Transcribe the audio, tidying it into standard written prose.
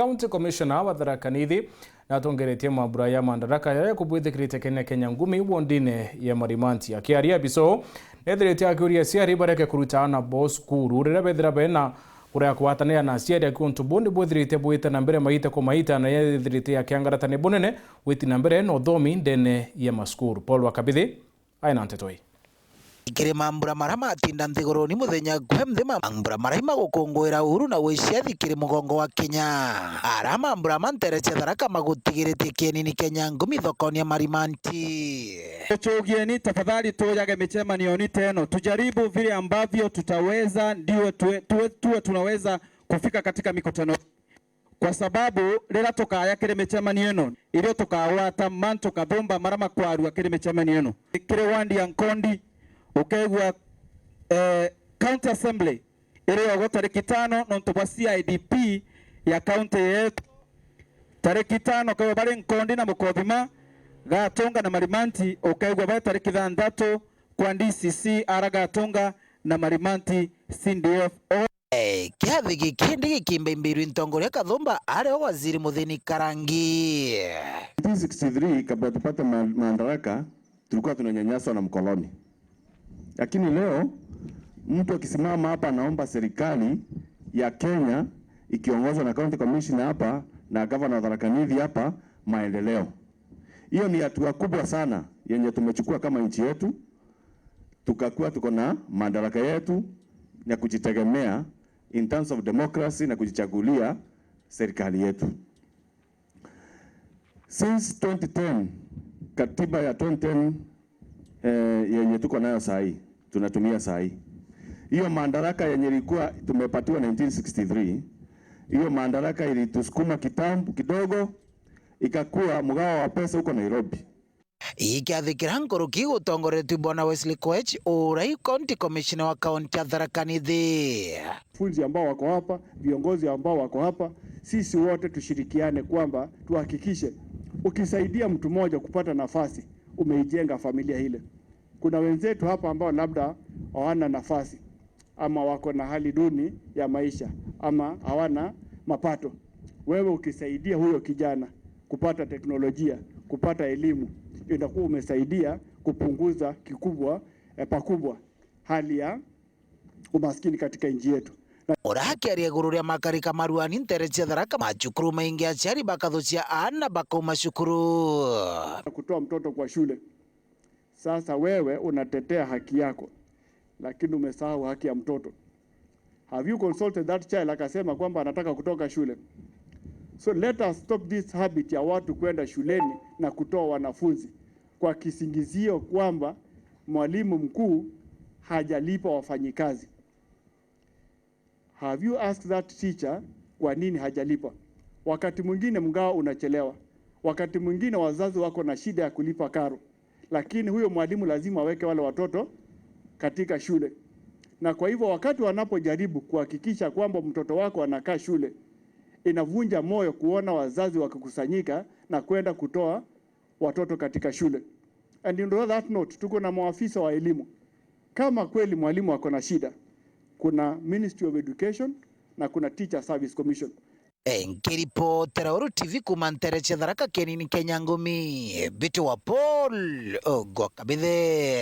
County Commissioner wa Tharaka Nithi natongeretie mambura ya mandaraka ya kubwithikirite Kenya ngumi wondine ya Marimanti akiaria biso nethirite akiuria ciari bareke kurutana boss kuru rira bethira bena kuria kwatanira na ciari akuntu bondi bwithirite bwita na mbere maita ko maita na yethirite akiangaratane bonene witi na mbere no thomi ndene ya maskuru. Paul Wakabithi aina ntetoi ikire mambura marama atinda nthiguruni muthenya gwemthe mambura maraima gukungwira uhuru na wishiathi kiri mugongo wa Kenya ara mambura mantereche Tharaka magutigirite kienini Kenya ngumi thokoni ya Marimanti. Chogieni tafadhali tuyage michemanio ni teno tujaribu vile ambavyo tutaweza ndio tuwe tunaweza kufika katika mikutano, kwa sababu rira tukaya kire michemanio ino irio tukawata manto kathumba marama kwaru kire michemanio ino kire wandi ya Nkondi ukegwa county assembly iliyo tariki 5 nonto bwa CIDP ya county yetu tariki 5 kwa bari Nkondi na Mukothima Gatunga na Marimanti ukegwa bari tariki 6 kwa DCC Gatunga na Marimanti CDF. Kiathi gikindi gikimba imbiru ntongoria Kathumba ari waziri Muthini Karangi. 1963 kabla tupate madaraka tulikuwa tunanyanyaswa na mkoloni. Lakini leo mtu akisimama hapa anaomba serikali ya Kenya ikiongozwa na County Commissioner hapa na Governor Tharaka Nithi hapa maendeleo. Hiyo ni hatua kubwa sana yenye tumechukua kama nchi yetu, tukakuwa tuko na madaraka yetu ya kujitegemea in terms of democracy na kujichagulia serikali yetu. Since 2010 katiba ya 2010 yenye tuko nayo sahi tunatumia sahi, hiyo madaraka yenye ilikuwa tumepatiwa 1963, hiyo madaraka ilitusukuma kitambo kidogo ikakuwa mgao wa pesa huko Nairobi. Ikiathikira nkuru kigutongoretwe bwana Wesley Koech urai county commissioner wa county ya Tharaka Nithi. Funzi ambao wako hapa, viongozi ambao wako hapa, sisi wote tushirikiane kwamba tuhakikishe ukisaidia mtu mmoja kupata nafasi umeijenga familia ile. Kuna wenzetu hapa ambao labda hawana nafasi ama wako na hali duni ya maisha ama hawana mapato. Wewe ukisaidia huyo kijana kupata teknolojia, kupata elimu, inakuwa umesaidia kupunguza pakubwa hali ya umaskini katika nchi yetu. Urahaki ariagururia makarika maruani ntereche Tharaka machukuru maingi aciari bakathucia ana bakauma cukuru kutoa mtoto kwa shule. Sasa wewe unatetea haki yako lakini umesahau haki ya mtoto. Have you consulted that child akasema kwamba anataka kutoka shule? So let us stop this habit ya watu kwenda shuleni na kutoa wanafunzi kwa kisingizio kwamba mwalimu mkuu hajalipa wafanyikazi. Have you asked that teacher kwa nini hajalipa? Wakati mwingine mgao unachelewa. Wakati mwingine wazazi wako na shida ya kulipa karo. Lakini huyo mwalimu lazima aweke wale watoto katika shule. Na kwa hivyo wakati wanapojaribu kuhakikisha kwamba mtoto wako anakaa shule, inavunja moyo kuona wazazi wakikusanyika na kwenda kutoa watoto katika shule. And in that note, tuko na maafisa wa elimu. Kama kweli mwalimu wako na shida, kuna Ministry of Education na kuna Teacher Service Commission. Nkiripotera Uru TV kumantereche Tharaka kienini Kenya ngumi Bitu wa Paul Wakabithi.